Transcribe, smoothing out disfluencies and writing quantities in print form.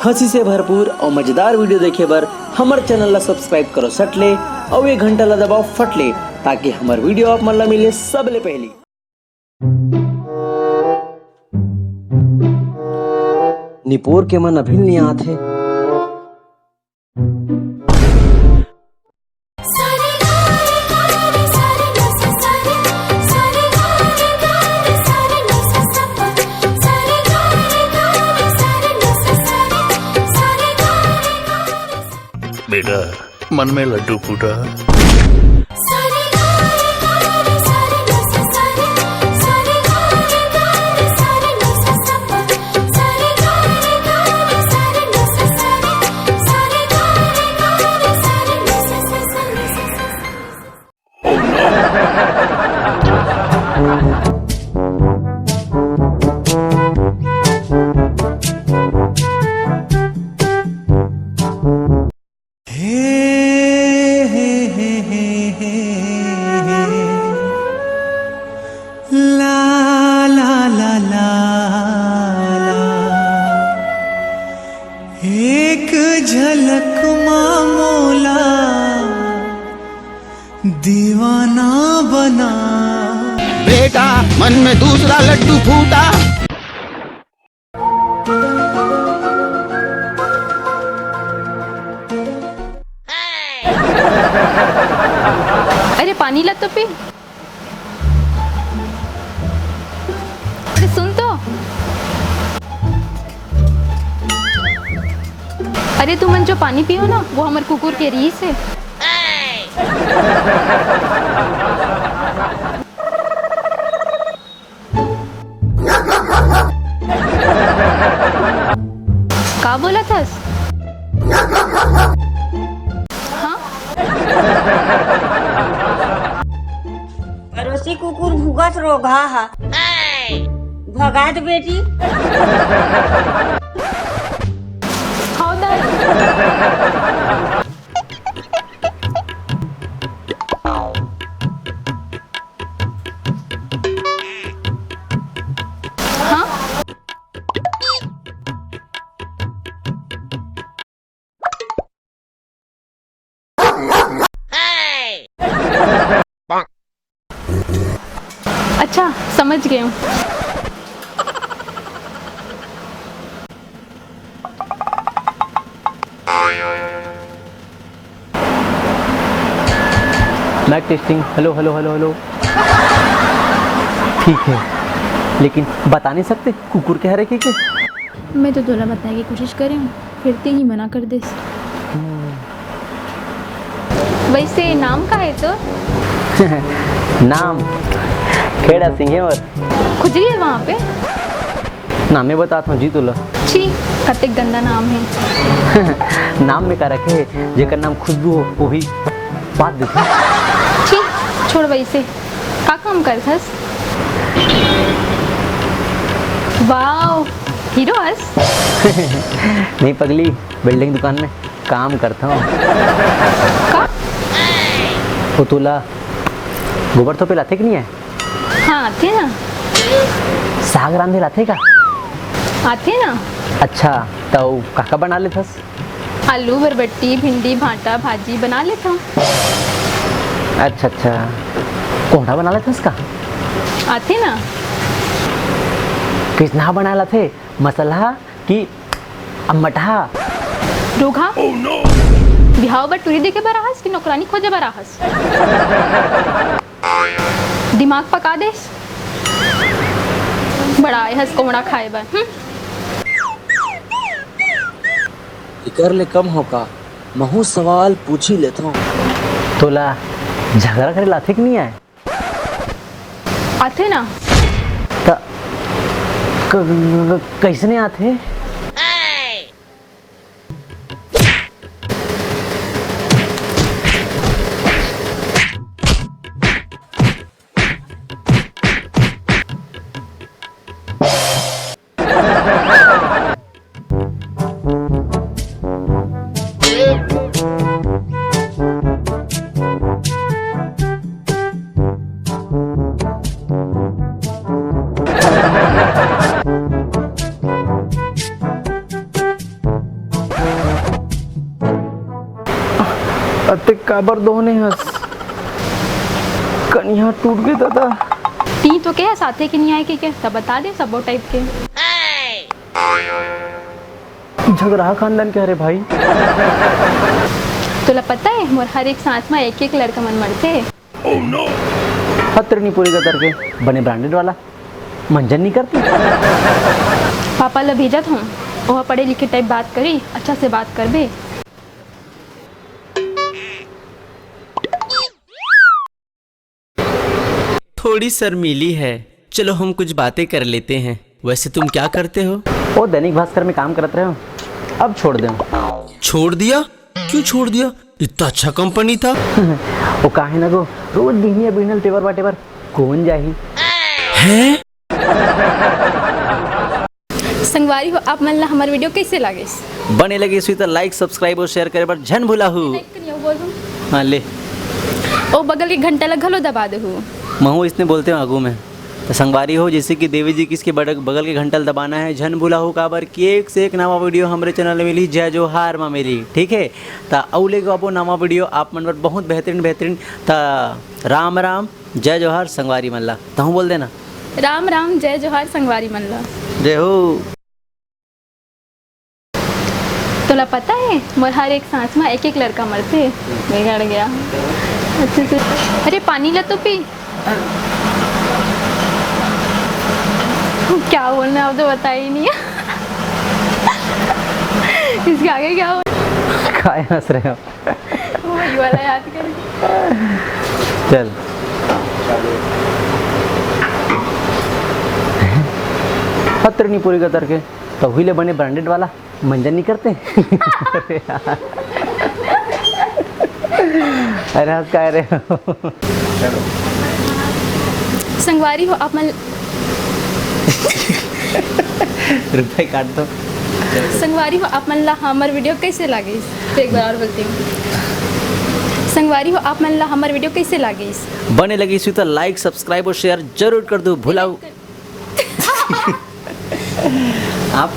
हंसी से भरपूर और मजेदार वीडियो देखे बर हमारे चैनल ला सब्सक्राइब करो सटले और ये घंटा ला दबाओ फटले ताकि हमारे वीडियो आप मन ला मिले सबले पहली। निपोर के मन अभी नहीं आते बेटा मन में लड्डू फूटा। एक झलक मामोला दीवाना बना। बेटा मन में दूसरा लड्डू फूटा। अरे पानी ला तो पी। अरे सुन तो। अरे तुम मन जो पानी पियो ना वो हमारे कुकुर के रीस है। का बोला था? हाँ? पड़ोसी कुकुर भुगत रोगा हा भगात बेटी। हाँ दाई। हाँ? अच्छा समझ गए हूँ। Mic testing. Hello hello hello hello. ठीक है लेकिन बता नहीं सकते कुकुर कह रहे कि मैं तो तोला बताने की कोशिश कर रही हूँ फिर ते ही मना कर दे। वैसे नाम का है तो? नाम खेड़ा सिंह है और खुजली है वहाँ पे। नाम में बताता हूँ जी तुला। छी कते गंदा नाम है। नाम में का रखे जेकर नाम खुशबू हो वो भी बात देते। छी छोड़ वैसे का काम कर थस? वाओ हीरो हस। नहीं पगली बिल्डिंग दुकान में काम करता हूँ। का? वो तुला गोबर तो पे लाते कि नहीं है? हाँ आते ना। साग रांधे लाते का? आते ना। अच्छा तो काका बना लेथस? आलू बरबट्टी भिंडी भांटा भाजी बना लेता हूँ। अच्छा अच्छा कोहड़ा बना लेथस का? आते ना। किसना बना लाते मसाला कि अम्मठा? रोगा बिहाव बर टूरी देखे बराहस कि नौकरानी खोजे बराहस? दिमाग पका देस बड़ा हंस कोमड़ा खाए बर। कर ले कम हो का महू सवाल पूछ ही लेता हूँ। तोला झगड़ा करे लाते कि नहीं है? आते ना। कैसे नहीं आते? अते काबर दोने हस कनिया टूट गई दादा। ती तो क्या साथे के नहीं आए कि क्या तब बता दे सब टाइप के। झगड़ा खानदान के। अरे भाई तुला पता है मोर हर एक सांस में एक एक लड़का मन मरते। हत्र नहीं पूरी करके बने ब्रांडेड वाला मंजन नहीं करती। पापा ला भेजत हूँ वह पढ़े लिखे टाइप बात करी अच्छा से बात कर बे। थोड़ी शर्मीली है, चलो हम कुछ बातें कर लेते हैं। वैसे तुम क्या करते हो? वो दैनिक भास्कर में काम करते रहे हो, अब छोड़ दे। छोड़ दिया? क्यों छोड़ दिया? इतना अच्छा कंपनी था। वो काहे ना गो रोज दिनिया बिनल टेबर बाटेबर कौन जाही हैं? संगवारी हो आप मन ला हमार वीडियो कैसे लागे? बने लगे सुई तो लाइक सब्सक्राइब और शेयर करे पर झन भूला हूँ। हाँ ले ओ बगल के घंटा ला घलो दबा दे हूँ। महू इसने बोलते हो आगू में तो संगवारी हो जैसे कि देवी जी किसके बगल के घंटल दबाना है झन भूला हो काबर कि एक से एक नवा वीडियो हमारे चैनल में मिली जय जोहार माँ मेरी। ठीक है ता अवले को आपो नवा वीडियो आप मन पर बहुत बेहतरीन ता राम राम जय जोहार संगवारी मल्ला तहूँ बोल देना राम राम जय जोहार संगवारी मन ला। जय हो। तुला पता है मोर हर एक सांस में एक एक लड़का मरते। बिगड़ गया अच्छे से। अरे पानी ला तो पी। क्या बोलना अब तो बता ही नहीं है। इसके आगे क्या हो काय हंस रहे हो? वही वाला याद कर। चल पत्र नहीं पूरी कर के तो हिले बने ब्रांडेड वाला मंजन नहीं करते। अरे हंस का रहे हो? संगवारी हो आप मन रुपए काट दो। संगवारी हो आप मन ला हमार वीडियो कैसे लागे? तो एक बार और बोलती हूँ। संगवारी हो आप मन ला हमार वीडियो कैसे लागे? बने लगी इसी तो लाइक सब्सक्राइब और शेयर जरूर कर दो भुलाओ आप।